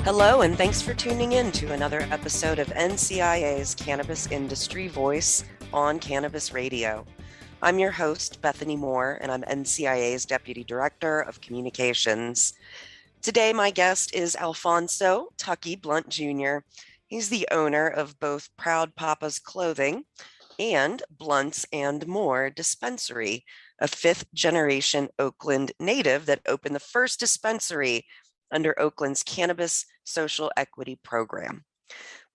Hello, and thanks for tuning in to another episode of NCIA's Cannabis Industry Voice on Cannabis Radio. I'm your host, Bethany Moore, and I'm NCIA's Deputy Director of Communications. Today, my guest is Alfonso Tucky Blunt Jr. He's the owner of both Proud Papa's Clothing and Blunts and More Dispensary, a fifth-generation Oakland native that opened the first dispensary under Oakland's Cannabis Social Equity Program.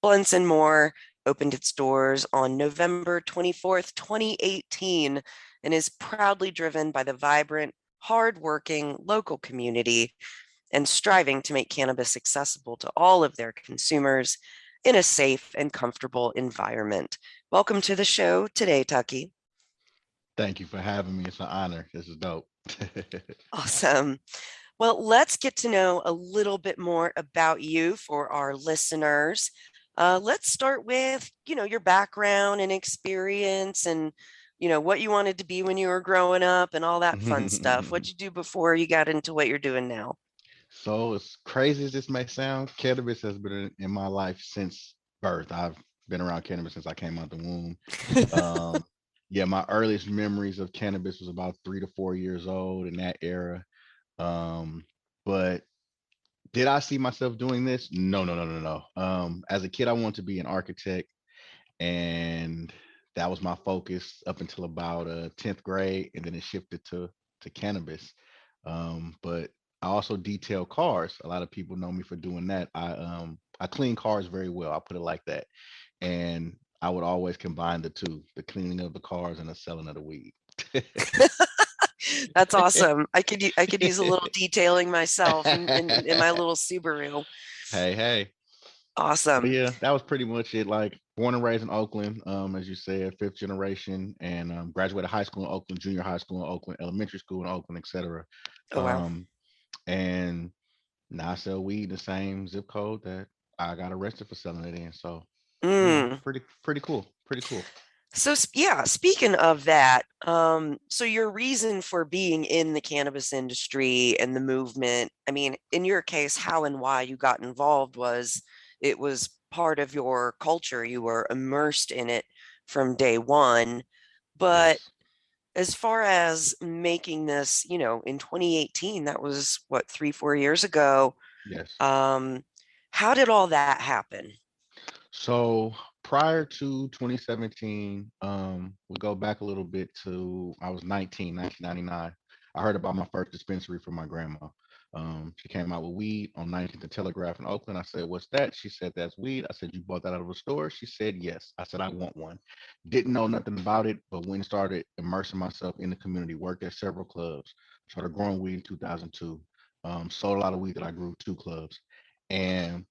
Blunts and More opened its doors on November 24th, 2018, and is proudly driven by the vibrant, hardworking local community and striving to make cannabis accessible to all of their consumers in a safe and comfortable environment. Welcome to the show today, Tucky. Thank you for having me. It's an honor. This is dope. Awesome. Well, let's get to know a little bit more about you for our listeners. Let's start with, your background and experience and, what you wanted to be when you were growing up and all that fun stuff. What'd you do before you got into what you're doing now? So, as crazy as this may sound, cannabis has been in my life since birth. I've been around cannabis since I came out the womb. Um, yeah, my earliest memories of cannabis was about 3 to 4 years old in that era. Um, but did I see myself doing this? No, no, no, no, no. As a kid, I wanted to be an architect, and that was my focus up until about 10th grade, and then it shifted to cannabis. But I also detail cars. A lot of people know me for doing that. I clean cars very well. I put it like that, and I would always combine the two: the cleaning of the cars and the selling of the weed. That's awesome. I could use a little detailing myself in my little Subaru. Hey, hey. But Awesome. yeah, that was pretty much it. Like born and raised in Oakland, as you said, fifth generation, and graduated high school in Oakland, junior high school in Oakland, elementary school in Oakland, etc. Oh, wow. Um, and now I sell weed in the same zip code that I got arrested for selling it in. So, Mm. pretty cool, pretty cool. So, yeah, speaking of that, so your reason for being in the cannabis industry and the movement, I mean, in your case, how and why you got involved was it was part of your culture. You were immersed in it from day one. But Yes, as far as making this, in 2018, that was what, 3, 4 years ago. yes. Um, how did all that happen? So prior to 2017, we go back a little bit to I was 1999. I heard about my first dispensary from my grandma. She came out with weed on 19th and Telegraph in Oakland. I said, "What's that?" She said, "That's weed." I said, "You bought that out of a store?" She said, "Yes." I said, "I want one." Didn't know nothing about it, but when started immersing myself in the community, worked at several clubs, started growing weed in 2002. Sold a lot of weed that I grew, two clubs, and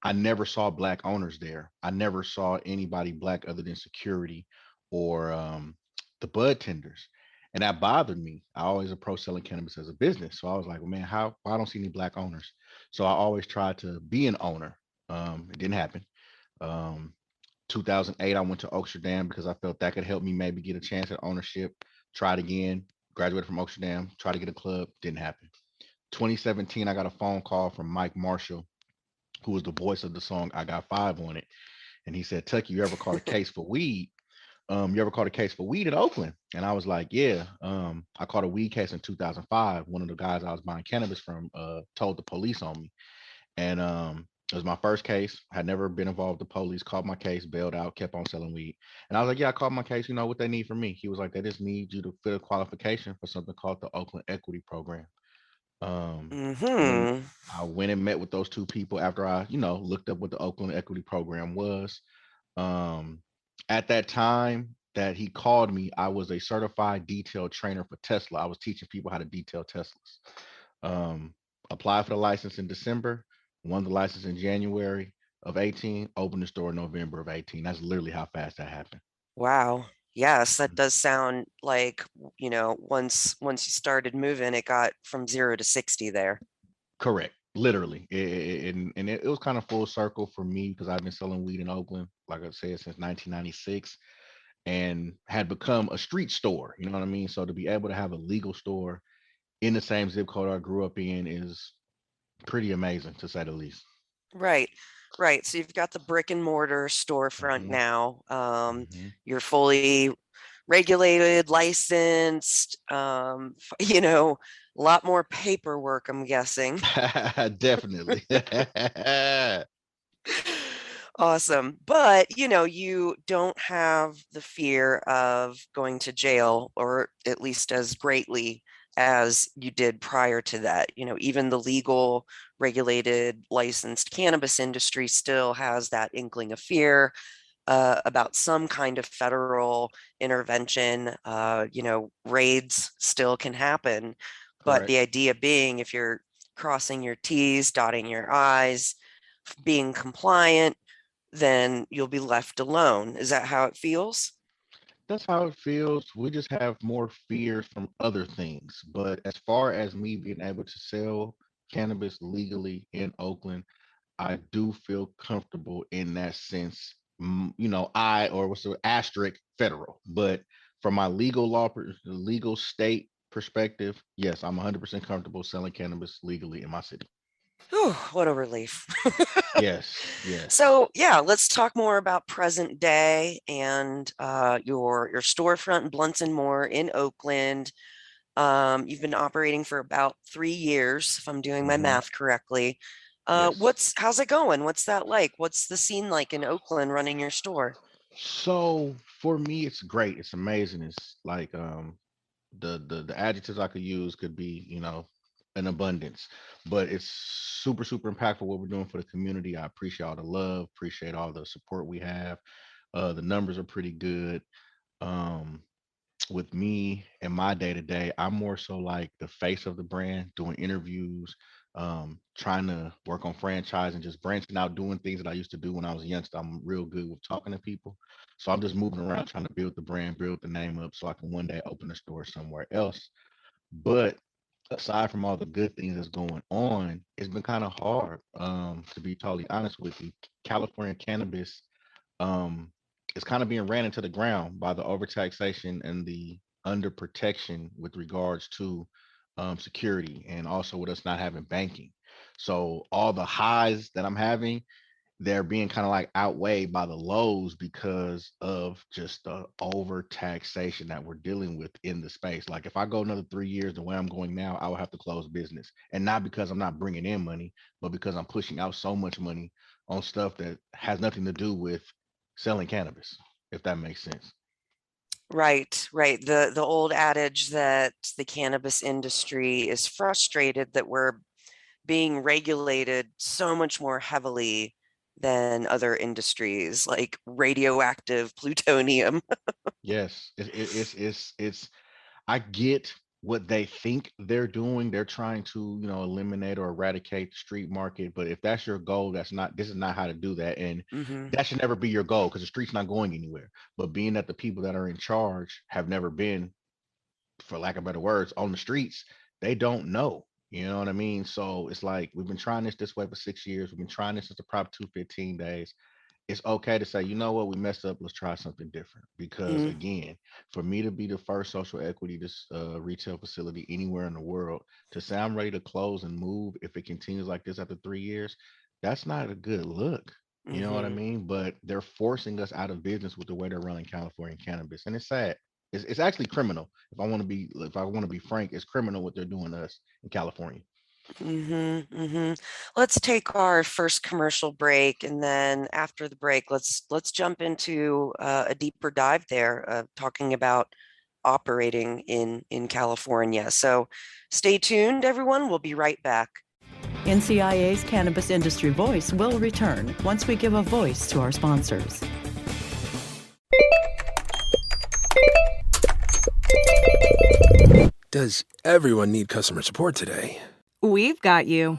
I never saw black owners there. I never saw anybody black other than security or the bud tenders. And that bothered me. I always approached selling cannabis as a business. So I was like, well, man, how why I don't see any black owners? So I always tried to be an owner. It didn't happen. Um, 2008, I went to Oaksterdam because I felt that could help me maybe get a chance at ownership. Tried again, graduated from Oaksterdam, tried to get a club, didn't happen. 2017, I got a phone call from Mike Marshall, who was the voice of the song I Got Five on it. And he said, Tucky, you ever caught a case for weed? You ever caught a case for weed in Oakland? And I was like, yeah. I caught a weed case in 2005. One of the guys I was buying cannabis from told the police on me. And it was my first case. I had never been involved with the police, caught my case, bailed out, kept on selling weed. And I was like, yeah, I caught my case. You know what they need from me? He was like, they just need you to fill a qualification for something called the Oakland Equity Program. And then Mm-hmm. I went and met with those two people after I, looked up what the Oakland Equity Program was. Um, at that time that he called me, I was a certified detail trainer for Tesla. I was teaching people how to detail Teslas. Um, Applied for the license in December, won the license in January of 18, opened the store in November of 18. That's literally how fast that happened. Wow. Yes, that does sound like, once you started moving, it got from 0 to 60 there. Correct. Literally. And it was kind of full circle for me because I've been selling weed in Oakland, like I said, since 1996 and had become a street store. You know what I mean? So to be able to have a legal store in the same zip code I grew up in is pretty amazing to say the least. Right. Right. So you've got the brick and mortar storefront Hmm. now. Hmm. You're fully regulated, licensed, a lot more paperwork, I'm guessing. Definitely. Awesome. But, you don't have the fear of going to jail, or at least as greatly as you did prior to that. Even the legal, regulated, licensed cannabis industry still has that inkling of fear about some kind of federal intervention. Raids still can happen. But Correct. the idea being, if you're crossing your T's, dotting your I's, being compliant, then you'll be left alone. Is that how it feels? That's how it feels. We just have more fears from other things. But as far as me being able to sell cannabis legally in Oakland, I do feel comfortable in that sense. I or what's the asterisk federal, but from my legal state perspective, yes, I'm 100% comfortable selling cannabis legally in my city. Whew, what a relief. Yes, yes. So yeah, let's talk more about present day and your storefront in Blunts and Moore in Oakland. You've been operating for about 3 years, if I'm doing my Hmm. math correctly. Yes. How's it going? What's that like? What's the scene like in Oakland running your store? So for me, it's great. It's amazing. It's like the adjectives I could use could be, an abundance, but it's super, super impactful what we're doing for the community. I appreciate all the love, appreciate all the support we have. The numbers are pretty good. Um, with me and my day to day, I'm more so like the face of the brand, doing interviews, trying to work on franchising, just branching out, doing things that I used to do when I was a youngster. I'm real good with talking to people. So I'm just moving around trying to build the brand, build the name up so I can one day open a store somewhere else. But aside from all the good things that's going on, it's been kind of hard, to be totally honest with you. California cannabis, um, is kind of being ran into the ground by the overtaxation and the under protection with regards to security, and also with us not having banking. So all the highs that I'm having, they're being kind of like outweighed by the lows because of just the over taxation that we're dealing with in the space. Like if I go another 3 years the way I'm going now, I will have to close business. And not because I'm not bringing in money, but because I'm pushing out so much money on stuff that has nothing to do with selling cannabis, if that makes sense. Right, right. The old adage that the cannabis industry is frustrated that we're being regulated so much more heavily than other industries like radioactive plutonium. Yes, it's I get what they think they're doing. They're trying to, eliminate or eradicate the street market. But if that's your goal, this is not how to do that. And Hmm. that should never be your goal because the street's not going anywhere. But being that the people that are in charge have never been, for lack of better words, on the streets, they don't know. You know what I mean? So it's like we've been trying this way for 6 years. We've been trying this since the Prop 215 days. It's okay to say, you know what, we messed up. Let's try something different. Because Mm. again, for me to be the first social equity this retail facility anywhere in the world, to say I'm ready to close and move if it continues like this after 3 years, that's not a good look. You know what I Hmm. mean? But they're forcing us out of business with the way they're running California cannabis, and it's sad. It's actually criminal. If I want to be frank, it's criminal what they're doing to us in California. Hmm. Hmm. Let's take our first commercial break, and then after the break, let's jump into a deeper dive there, talking about operating in California. So stay tuned, everyone. We'll be right back. NCIA's Cannabis Industry Voice will return once we give a voice to our sponsors. Does everyone need customer support today? We've got you.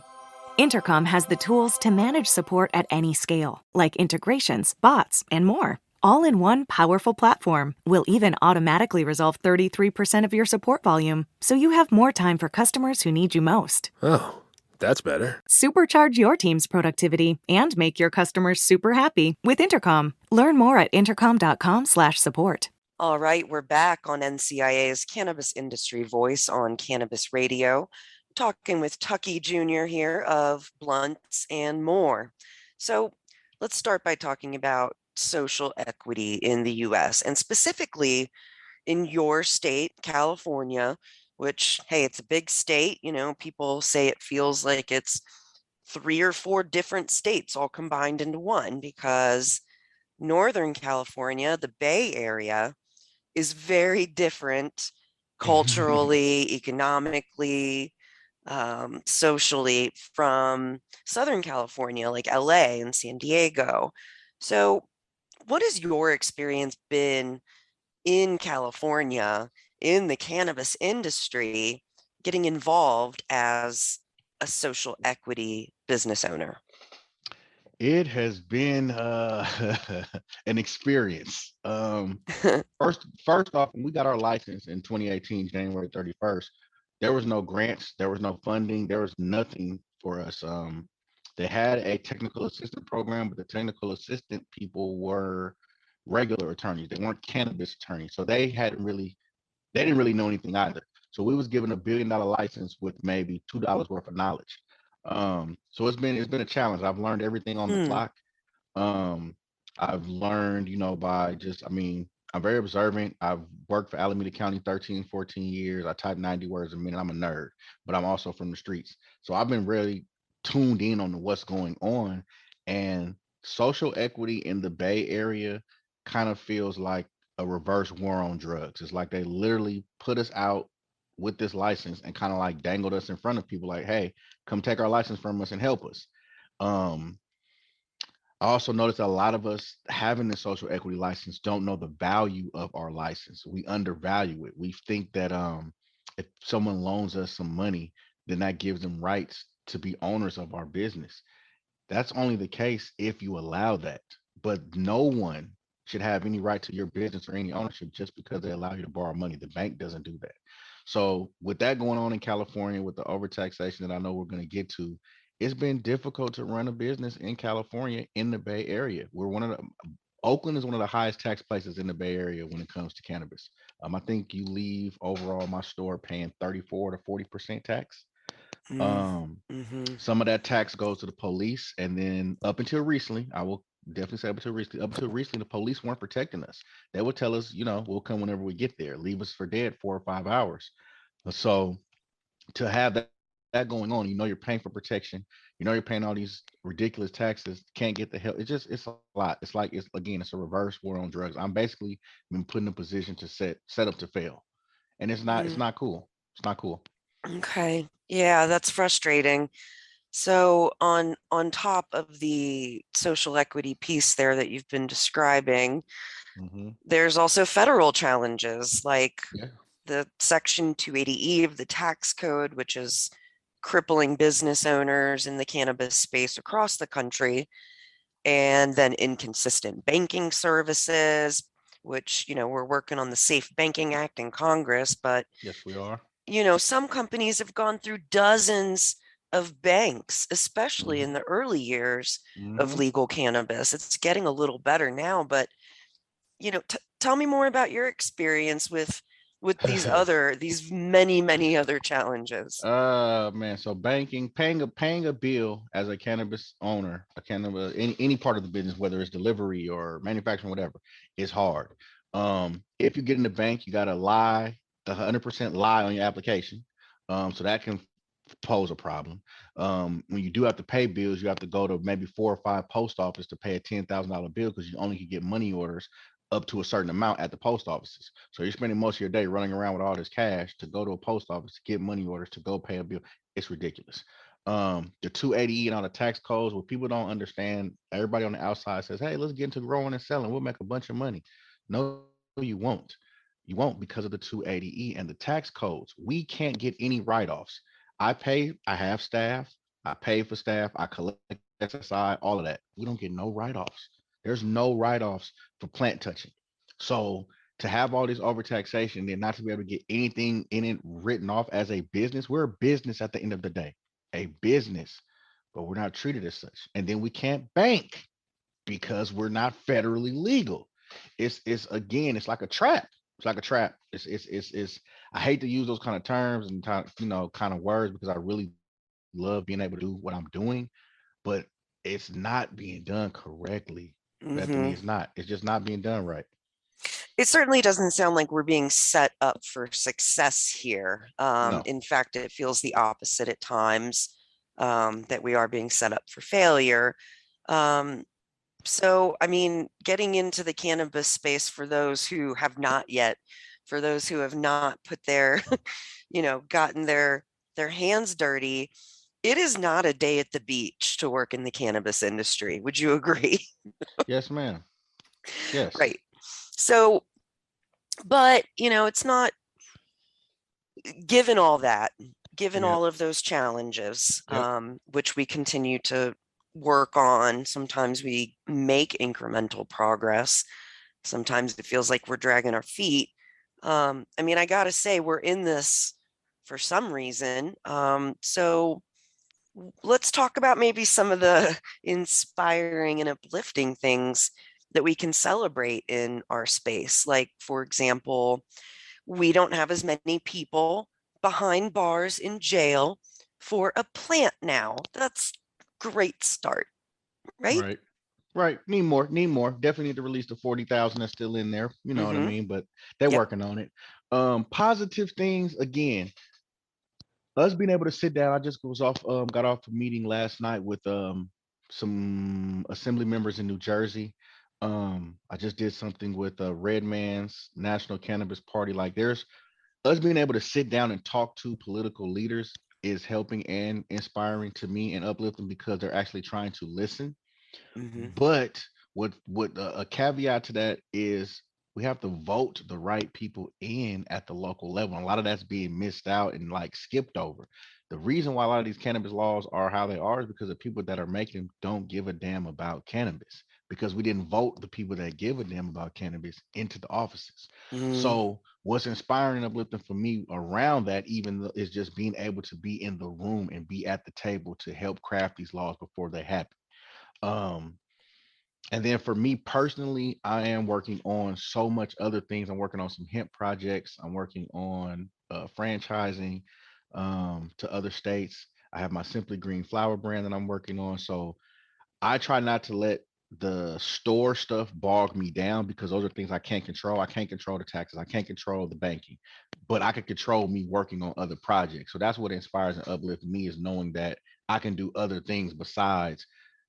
Intercom has the tools to manage support at any scale, like integrations, bots, and more. All in one powerful platform. We'll even automatically resolve 33% of your support volume, so you have more time for customers who need you most. Oh, that's better. Supercharge your team's productivity and make your customers super happy with Intercom. Learn more at intercom.com/support. All right, we're back on NCIA's Cannabis Industry Voice on Cannabis Radio. talking with Tucky Jr. here of Blunts and More. So let's start by talking about social equity in the US and specifically in your state, California, which, hey, it's a big state. People say it feels like it's 3 or 4 different states all combined into one because Northern California, the Bay Area, is very different culturally, economically, socially from Southern California, like LA and San Diego. So, what has your experience been in California in the cannabis industry getting involved as a social equity business owner? It has been an experience. First off, when we got our license in 2018, January 31st, there was no grants, there was no funding, there was nothing for us. They had a technical assistant program, but the technical assistant people were regular attorneys. They weren't cannabis attorneys, so they didn't really know anything either. So we was given $1 billion license with maybe $2 worth of knowledge. So it's been a challenge. I've learned everything on the clock. I've learned, I'm very observant. I've worked for Alameda County 13, 14 years. I type 90 words a minute. I'm a nerd, but I'm also from the streets. So I've been really tuned in on what's going on. And social equity in the Bay Area kind of feels like a reverse war on drugs. It's like they literally put us out with this license and kind of like dangled us in front of people like, hey, come take our license from us and help us. I also noticed a lot of us having the social equity license don't know the value of our license. We undervalue it. We think that if someone loans us some money, then that gives them rights to be owners of our business. That's only the case if you allow that. But no one should have any right to your business or any ownership just because they allow you to borrow money. The bank doesn't do that. So with that going on in California, with the overtaxation that I know we're going to get to, it's been difficult to run a business in California in the Bay Area. Oakland is one of the highest tax places in the Bay Area when it comes to cannabis. I think you leave overall my store paying 34 to 40% tax. Some of that tax goes to the police, and then up until recently, I will definitely say up until recently, the police weren't protecting us. They would tell us, we'll come whenever we get there, leave us for dead 4 or 5 hours. So to have that going on, you're paying for protection, you're paying all these ridiculous taxes, can't get the help. It's a lot. It's like, it's a reverse war on drugs. I'm basically been put in a position to set up to fail, and it's not cool. It's not cool. Okay. Yeah, that's frustrating. So on top of the social equity piece there that you've been describing, there's also federal challenges like the Section 280E of the tax code, which is crippling business owners in the cannabis space across the country, and then inconsistent banking services, which, we're working on the Safe Banking Act in Congress, but yes, we are. Some companies have gone through dozens of banks, especially in the early years of legal cannabis. It's getting a little better now, but tell me more about your experience with these many other challenges. Man, so banking, paying a bill as a cannabis owner, any part of the business, whether it's delivery or manufacturing, whatever, is hard. If you get in the bank, you gotta lie, 100% lie on your application. So that can pose a problem. When you do have to pay bills, you have to go to maybe 4 or 5 post office to pay a $10,000 bill because you only can get money orders up to a certain amount at the post offices. So you're spending most of your day running around with all this cash to go to a post office to get money orders to go pay a bill. It's ridiculous. The 280E and all the tax codes, what people don't understand, everybody on the outside says, hey, let's get into growing and selling. We'll make a bunch of money. No, you won't. You won't, because of the 280E and the tax codes. We can't get any write-offs. I have staff, I pay for staff, I collect SSI, all of that. We don't get no write-offs. There's no write-offs for plant touching. So to have all this overtaxation and not to be able to get anything in it written off as a business, we're a business at the end of the day, a business, but we're not treated as such. And then we can't bank because we're not federally legal. It's like a trap. It's like a trap. It's I hate to use those kind of terms and kind of words because I really love being able to do what I'm doing, but it's not being done correctly. Bethany, Hmm. it's not. It's just not being done right. It certainly doesn't sound like we're being set up for success here. No. In fact, it feels the opposite at times, that we are being set up for failure. Um, so, I mean, getting into the cannabis space for those who have not yet, for those who have not put their, gotten their hands dirty, it is not a day at the beach to work in the cannabis industry. Would you agree? Yes, ma'am. Yes. Right. So, but it's not, given all that, given Yep. all of those challenges, Yep. which we continue to work on. Sometimes we make incremental progress. Sometimes it feels like we're dragging our feet. I mean, I gotta say, we're in this for some reason. So let's talk about maybe some of the inspiring and uplifting things that we can celebrate in our space. Like, for example, we don't have as many people behind bars in jail for a plant now. That's great start, right? Right. Right. Need more. Need more. Definitely need to release the 40,000 that's still in there. You know what I Mm-hmm. mean? But they're Yep. working on it. Positive things again. Us being able to sit down. I just got off a meeting last night with some assembly members in New Jersey. I just did something with Red Man's National Cannabis Party. Like there's us being able to sit down and talk to political leaders is helping and inspiring to me and uplifting because they're actually trying to listen. Mm-hmm. But what a caveat to that is we have to vote the right people in at the local level. And a lot of that's being missed out and like skipped over. The reason why a lot of these cannabis laws are how they are is because the people that are making them don't give a damn about cannabis because we didn't vote the people that give a damn about cannabis into the offices. Mm-hmm. So what's inspiring and uplifting for me around that is just being able to be in the room and be at the table to help craft these laws before they happen. Um, and then for me personally, I am working on so much other things. I'm working on some hemp projects. I'm working on franchising to other states. I have my Simply Green flower brand that I'm working on. So I try not to let the store stuff bog me down because those are things I can't control. I can't control the taxes. I can't control the banking, but I can control me working on other projects. So that's what inspires and uplifts me is knowing that I can do other things besides,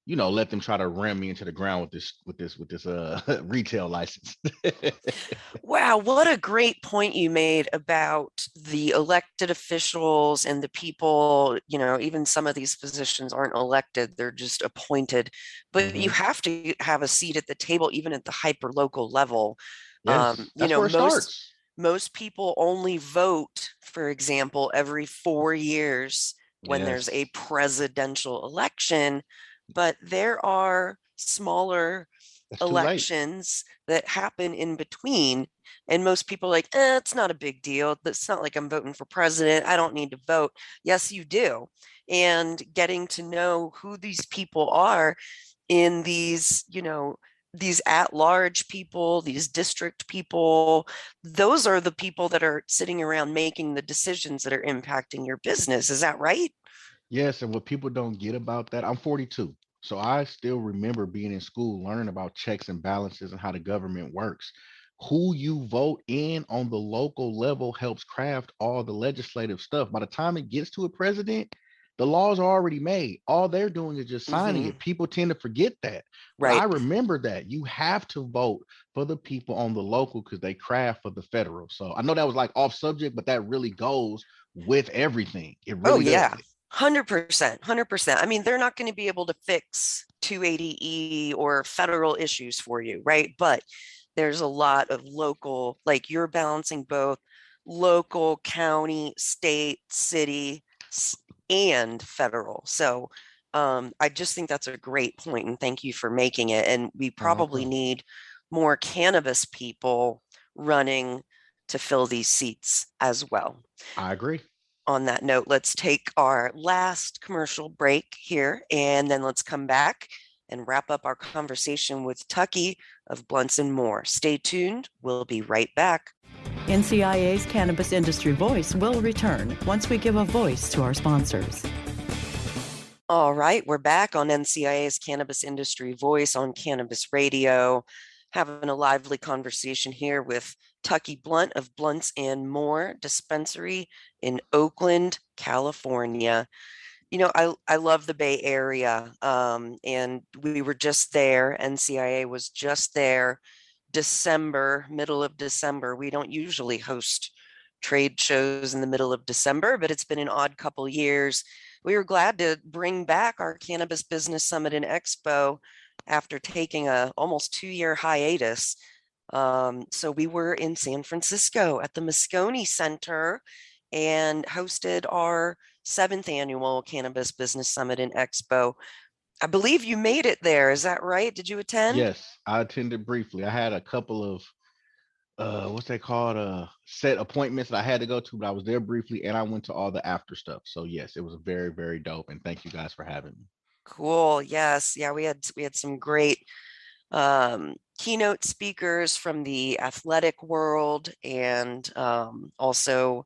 let them try to ram me into the ground with this retail license. Wow, what a great point you made about the elected officials and the people, even some of these positions aren't elected, they're just appointed, but you Hmm. have to have a seat at the table, even at the hyper local level. Yes, You that's know, where it most starts. most people only vote, for example, every 4 years when there's a Yes, presidential election, but there are smaller that's too late. elections that happen in between. And most people are like, it's not a big deal. It's not like I'm voting for president. I don't need to vote. Yes, you do. And getting to know who these people are in these at-large people, these district people, those are the people that are sitting around making the decisions that are impacting your business. Is that right? Yes, and what people don't get about that, I'm 42. So I still remember being in school, learning about checks and balances and how the government works. Who you vote in on the local level helps craft all the legislative stuff. By the time it gets to a president, the laws are already made. All they're doing is just signing Mm-hmm. it. People tend to forget that. But I Right. remember that you have to vote for the people on the local because they craft for the federal. So I know that was like off subject, but that really goes with everything. It Oh, really does. yeah. 100%. 100%. I mean, they're not going to be able to fix 280E or federal issues for you, right? But there's a lot of local, like you're balancing both local, county, state, city, and federal. So I just think that's a great point, and thank you for making it. And we Oh, no probably problem. need more cannabis people running to fill these seats as well. I agree. On that note, let's take our last commercial break here, and then let's come back and wrap up our conversation with Tucky of Blunts and More. Stay tuned. We'll be right back. NCIA's Cannabis Industry Voice will return once we give a voice to our sponsors. All right, we're back on NCIA's Cannabis Industry Voice on Cannabis Radio, having a lively conversation here with Tucky Blunt of Blunts and More Dispensary in Oakland, California. You know, I love the Bay Area, and we were just there. NCIA was just there middle of December. We don't usually host trade shows in the middle of December, but it's been an odd couple years. We were glad to bring back our Cannabis Business Summit and Expo after taking a almost 2-year hiatus. So we were in San Francisco at the Moscone Center and hosted our 7th annual Cannabis Business Summit and Expo. I believe you made it there. Is that right? Did you attend? Yes, I attended briefly. I had a couple of what's they called set appointments that I had to go to, but I was there briefly and I went to all the after stuff. So yes, it was very, very dope. And thank you guys for having me. Cool. Yes. Yeah, we had some great keynote speakers from the athletic world, and also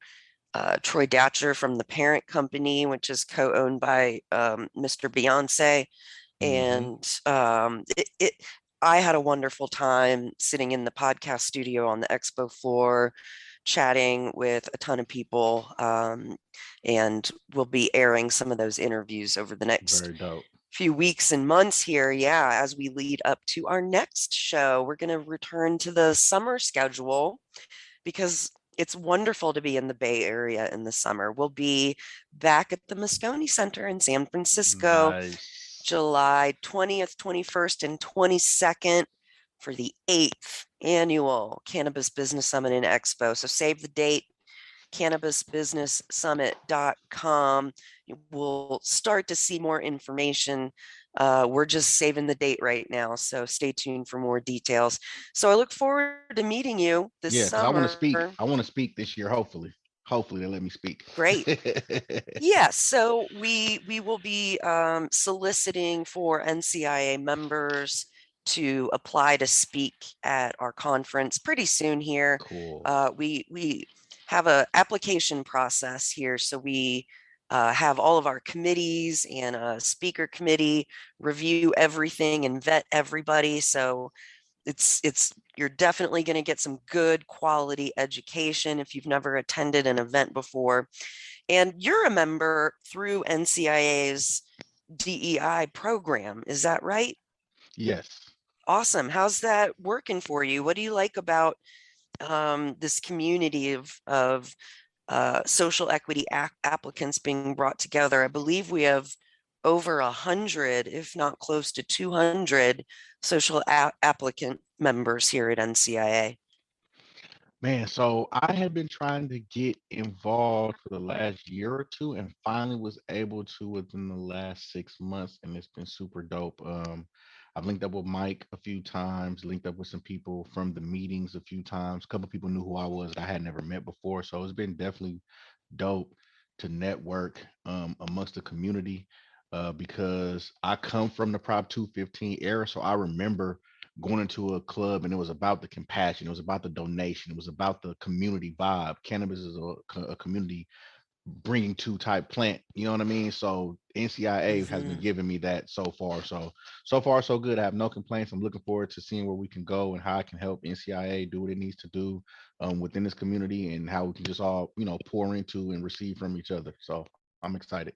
Troy Datcher from the parent company, which is co-owned by Mr. Beyonce. And I had a wonderful time sitting in the podcast studio on the Expo floor, chatting with a ton of people, and we'll be airing some of those interviews over the next few weeks and months here. Yeah, as we lead up to our next show, we're going to return to the summer schedule because it's wonderful to be in the Bay Area in the summer. We'll be back at the Moscone Center in San Francisco, July 20th, 21st, and 22nd for the 8th annual Cannabis Business Summit and Expo. So save the date, cannabisbusinesssummit.com. We'll start to see more information. We're just saving the date right now, so stay tuned for more details. So I look forward to meeting you this summer. I want to speak this year, hopefully they let me speak. Great. Yeah, so we will be soliciting for NCIA members to apply to speak at our conference pretty soon here. Cool. We have a application process here, so we have all of our committees and a speaker committee review everything and vet everybody. So you're definitely going to get some good quality education if you've never attended an event before. And you're a member through NCIA's DEI program. Is that right? Yes. Awesome. How's that working for you? What do you like about this community of social equity applicants being brought together? I believe we have over 100, if not close to 200 social applicant members here at NCIA. Man, so I had been trying to get involved for the last year or two and finally was able to within the last 6 months, and it's been super dope. I've linked up with Mike a few times, linked up with some people from the meetings a few times. A couple people knew who I was that I had never met before. So it's been definitely dope to network amongst the community because I come from the Prop 215 era. So I remember going into a club and it was about the compassion. It was about the donation. It was about the community vibe. Cannabis is a community bringing to type plant, you know what I mean? So NCIA has been giving me that so far. So far so good. I have no complaints. I'm looking forward to seeing where we can go and how I can help NCIA do what it needs to do within this community and how we can just all, pour into and receive from each other. So I'm excited.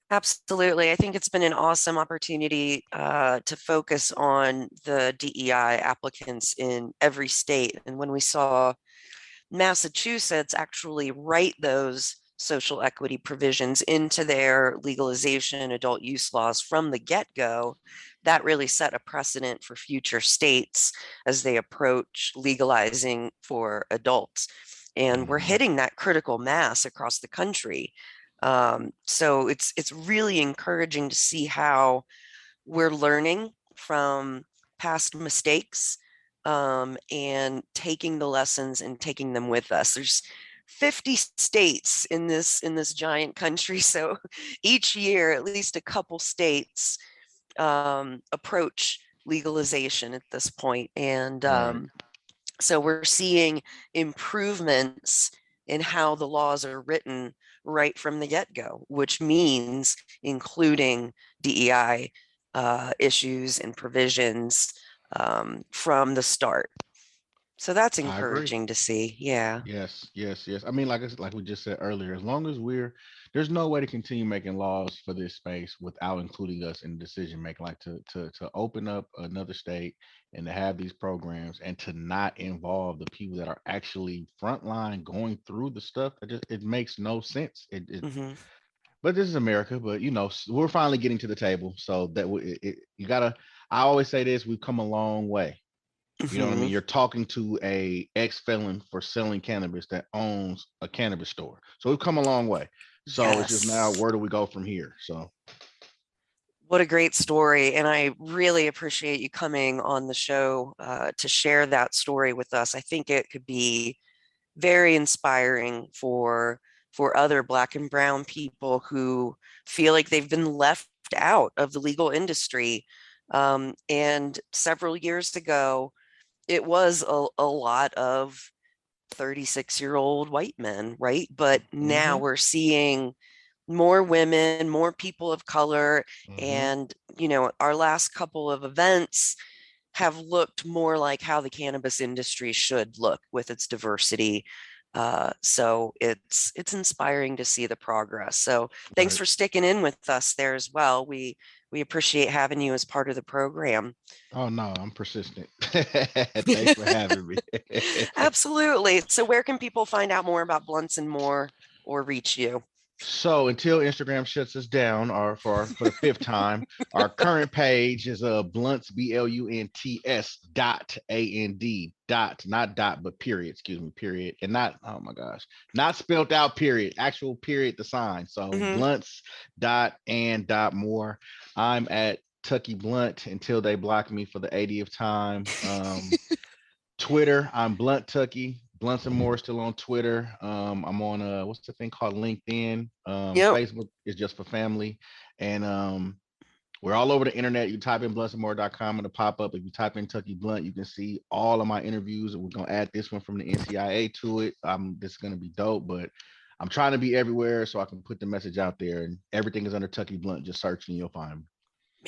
Absolutely. I think it's been an awesome opportunity to focus on the DEI applicants in every state. And when we saw Massachusetts actually write those social equity provisions into their legalization adult use laws from the get-go, that really set a precedent for future states as they approach legalizing for adults. And we're hitting that critical mass across the country. So it's really encouraging to see how we're learning from past mistakes and taking the lessons and taking them with us. There's 50 states in this giant country, so each year at least a couple states approach legalization at this point, and So we're seeing improvements in how the laws are written right from the get-go, which means including DEI issues and provisions from the start. So that's I agree. encouraging to see. Yeah. Yes, yes, yes. I mean, like we just said earlier, as long as there's no way to continue making laws for this space without including us in decision making. Like to open up another state and to have these programs and to not involve the people that are actually frontline going through the stuff. It makes no sense. Mm-hmm. But this is America. But we're finally getting to the table. So that you gotta. I always say this: we've come a long way. You know what I mean? Mm-hmm. You're talking to a ex-felon for selling cannabis that owns a cannabis store. So we've come a long way. So it's just now, Yes. where do we go from here? So What a great story. And I really appreciate you coming on the show to share that story with us. I think it could be very inspiring for other Black and brown people who feel like they've been left out of the legal industry. And several years ago, it was a lot of 36-year-old white men, right? But now we're seeing more women, more people of color, and our last couple of events have looked more like how the cannabis industry should look with its diversity. So it's inspiring to see the progress. So thanks right. for sticking in with us there as well. We appreciate having you as part of the program. Oh no, I'm persistent. Thanks for having me. Absolutely. So where can people find out more about Blunts and More or reach you? So until Instagram shuts us down, or for the fifth time, our current page is blunts BLUNTS .AND not dot but period, excuse me, period, and not, oh my gosh, not spelled out period, actual period, the sign. So blunts and more. I'm at Tucky Blunt until they block me for the 80th time. Twitter, I'm Blunt Tucky. Blunts and More still on Twitter. I'm on what's the thing called LinkedIn. Facebook is just for family. And we're all over the internet. You type in bluntsandmore.com and it'll pop up. If you type in Tucky Blunt, you can see all of my interviews. And we're gonna add this one from the NCIA to it. This is gonna be dope, but I'm trying to be everywhere so I can put the message out there. And everything is under Tucky Blunt. Just search and you'll find me.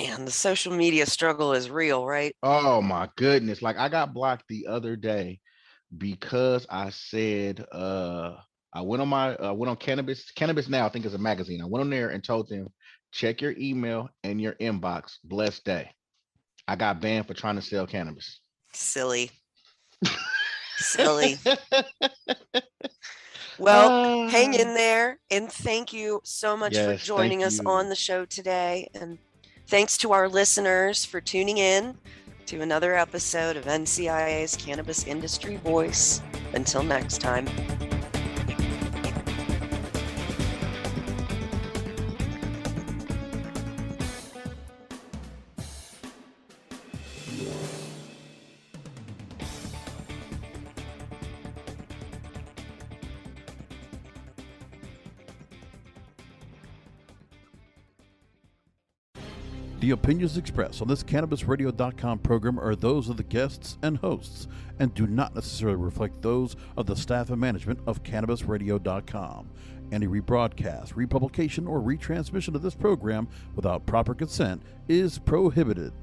Man, the social media struggle is real, right? Oh my goodness. Like I got blocked the other day because I said I went on Cannabis Now, I think it's a magazine. I went on there and told them, check your email and your inbox. Blessed day. I got banned for trying to sell cannabis. Silly. Silly. Well, hang in there, and thank you so much for joining us on the show today. And thanks to our listeners for tuning in to another episode of NCIA's Cannabis Industry Voice. Until next time. The opinions expressed on this CannabisRadio.com program are those of the guests and hosts and do not necessarily reflect those of the staff and management of CannabisRadio.com. Any rebroadcast, republication, or retransmission of this program without proper consent is prohibited.